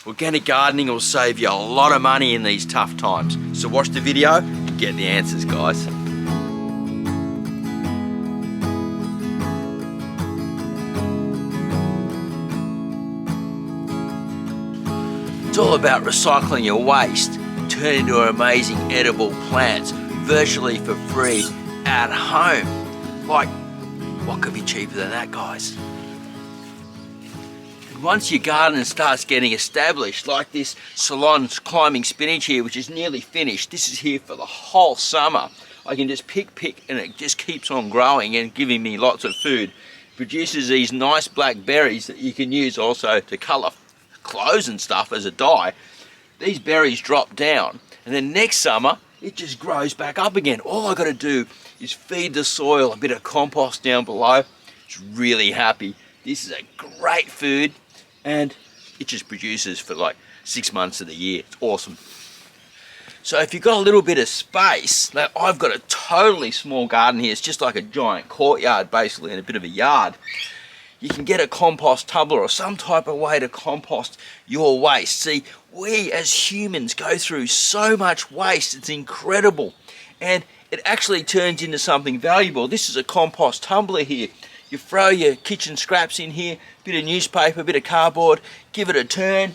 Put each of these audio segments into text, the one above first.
Organic gardening will save you a lot of money in these tough times. So watch the video and get the answers, guys. It's all about recycling your waste, turn into amazing edible plants virtually for free at home. Like, what could be cheaper than that, guys? And once your garden starts getting established, like this salon climbing spinach here, which is nearly finished, this is here for the whole summer. I can just pick, and it just keeps on growing and giving me lots of food. Produces these nice black berries that you can use also to colour clothes and stuff as a dye. These berries drop down, and then next summer it just grows back up again. All I got to do is feed the soil a bit of compost down below. It's really happy. This is a great food, and it just produces for like 6 months of the year. It's awesome. So if you've got a little bit of space, now I've got a totally small garden here. It's just like a giant courtyard basically, and a bit of a yard. You can get a compost tumbler or some type of way to compost your waste. See, we as humans go through so much waste, it's incredible. And it actually turns into something valuable. This is a compost tumbler here. You throw your kitchen scraps in here, bit of newspaper, bit of cardboard, give it a turn,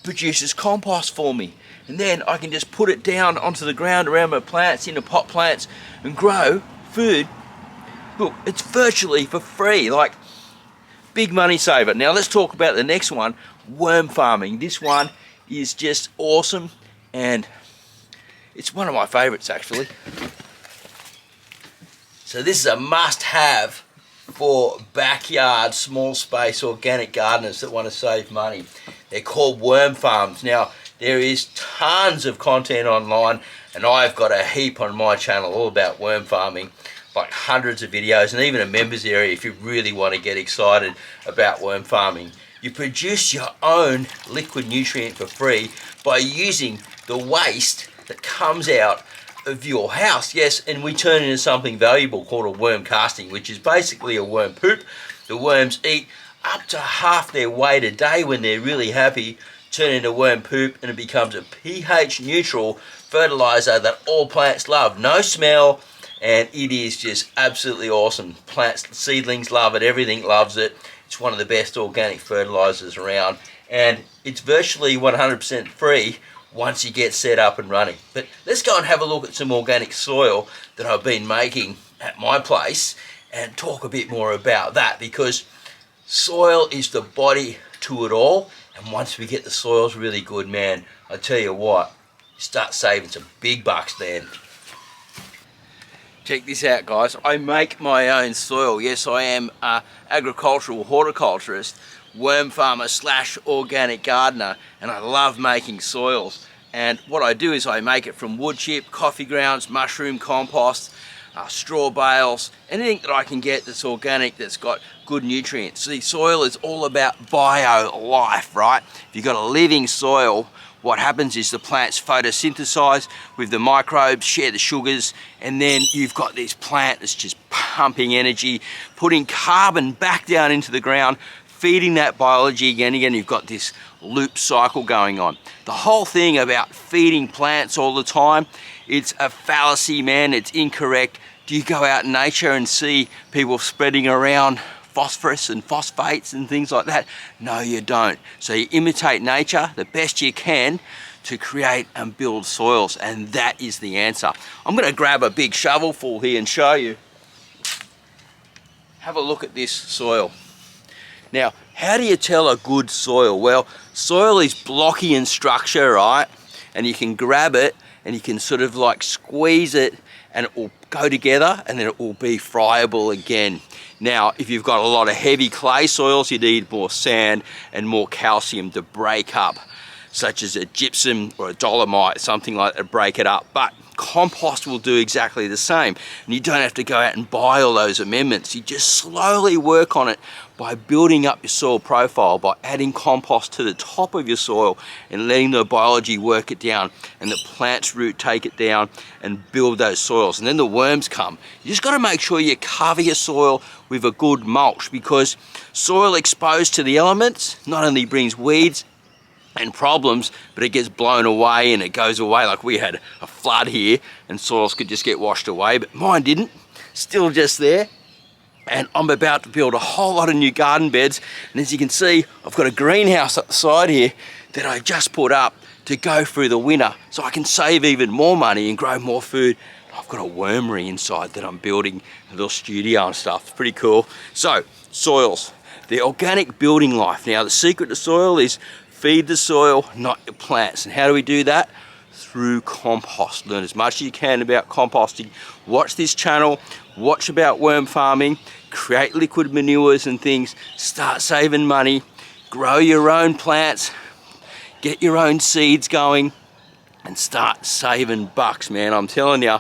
produces compost for me. And then I can just put it down onto the ground around my plants, into pot plants, and grow food. Look, it's virtually for free. Like, big money saver. Now let's talk about the next one, worm farming. This one is just awesome, and it's one of my favorites actually. So this is a must-have for backyard, small space, organic gardeners that want to save money. They're called worm farms. Now there is tons of content online, and I've got a heap on my channel all about worm farming. Like hundreds of videos, and even a members area if you really want to get excited about worm farming. You produce your own liquid nutrient for free by using the waste that comes out of your house. Yes, and we turn into something valuable called a worm casting, which is basically a worm poop. The worms eat up to half their weight a day when they're really happy, turn into worm poop, and it becomes a pH neutral fertilizer that all plants love. No smell, and it is just absolutely awesome. Plants, seedlings love it, everything loves it. It's one of the best organic fertilizers around, and it's virtually 100% free once you get set up and running. But let's go and have a look at some organic soil that I've been making at my place and talk a bit more about that, because soil is the body to it all, and once we get the soils really good, man, I tell you what, you start saving some big bucks then. Check this out, guys. I make my own soil. Yes, I am an agricultural horticulturist, worm farmer / organic gardener, and I love making soils. And what I do is I make it from wood chip, coffee grounds, mushroom compost, straw bales, anything that I can get that's organic, that's got good nutrients. See, soil is all about bio life, right? If you've got a living soil, what happens is the plants photosynthesize with the microbes, share the sugars, and then you've got this plant that's just pumping energy, putting carbon back down into the ground, feeding that biology again. You've got this loop cycle going on. The whole thing about feeding plants all the time, it's a fallacy, man. It's incorrect. Do you go out in nature and see people spreading around phosphorus and phosphates and things like that? No, you don't. So you imitate nature the best you can to create and build soils, and that is the answer. I'm going to grab a big shovelful here and show you. Have a look at this soil. Now, how do you tell a good soil? Well, soil is blocky in structure, right? And you can grab it and you can sort of like squeeze it, and it will go together, and then it will be friable again. Now, if you've got a lot of heavy clay soils, you need more sand and more calcium to break up, such as a gypsum or a dolomite, something like that to break it up. But compost will do exactly the same, and you don't have to go out and buy all those amendments. You just slowly work on it by building up your soil profile, by adding compost to the top of your soil and letting the biology work it down, and the plant's root take it down and build those soils, and then the worms come. You just got to make sure you cover your soil with a good mulch, because soil exposed to the elements not only brings weeds, and problems, but it gets blown away and it goes away. Like we had a flood here and soils could just get washed away, but mine didn't. Still just there. And I'm about to build a whole lot of new garden beds. And as you can see, I've got a greenhouse up the side here that I just put up to go through the winter so I can save even more money and grow more food. I've got a wormery inside that I'm building, a little studio and stuff. It's pretty cool. So, soils, the organic building life. Now, the secret to soil is feed the soil, not your plants. And how do we do that? Through compost. Learn as much as you can about composting. Watch this channel, watch about worm farming, create liquid manures and things, start saving money, grow your own plants, get your own seeds going, and start saving bucks, man. I'm telling you,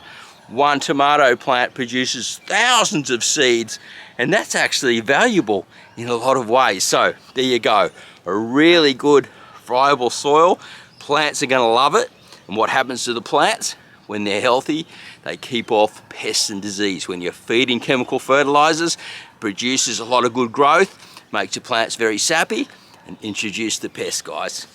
one tomato plant produces thousands of seeds, and that's actually valuable in a lot of ways. So there you go, a really good friable soil. Plants are going to love it. And what happens to the plants when they're healthy? They keep off pests and disease. When you're feeding chemical fertilizers, produces a lot of good growth, makes your plants very sappy, and introduce the pests, guys.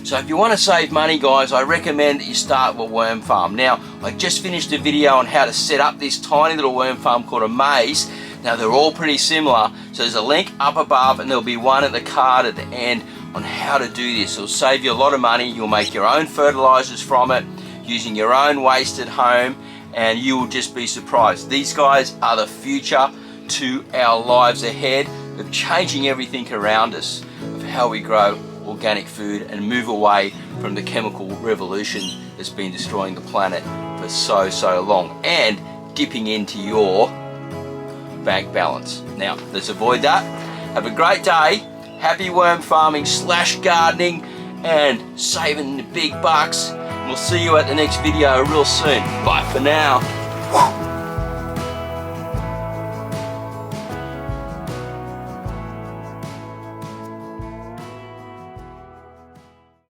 So if you want to save money, guys, I recommend that you start with a worm farm. Now, I just finished a video on how to set up this tiny little worm farm called a maze. Now, they're all pretty similar, so there's a link up above and there'll be one at the card at the end on how to do this. It'll save you a lot of money. You'll make your own fertilizers from it, using your own waste at home, and you will just be surprised. These guys are the future to our lives ahead of changing everything around us, of how we grow organic food and move away from the chemical revolution that's been destroying the planet for so long and dipping into your bank balance. Now, let's avoid that. Have a great day. Happy worm farming / gardening and saving the big bucks. We'll see you at the next video real soon. Bye for now.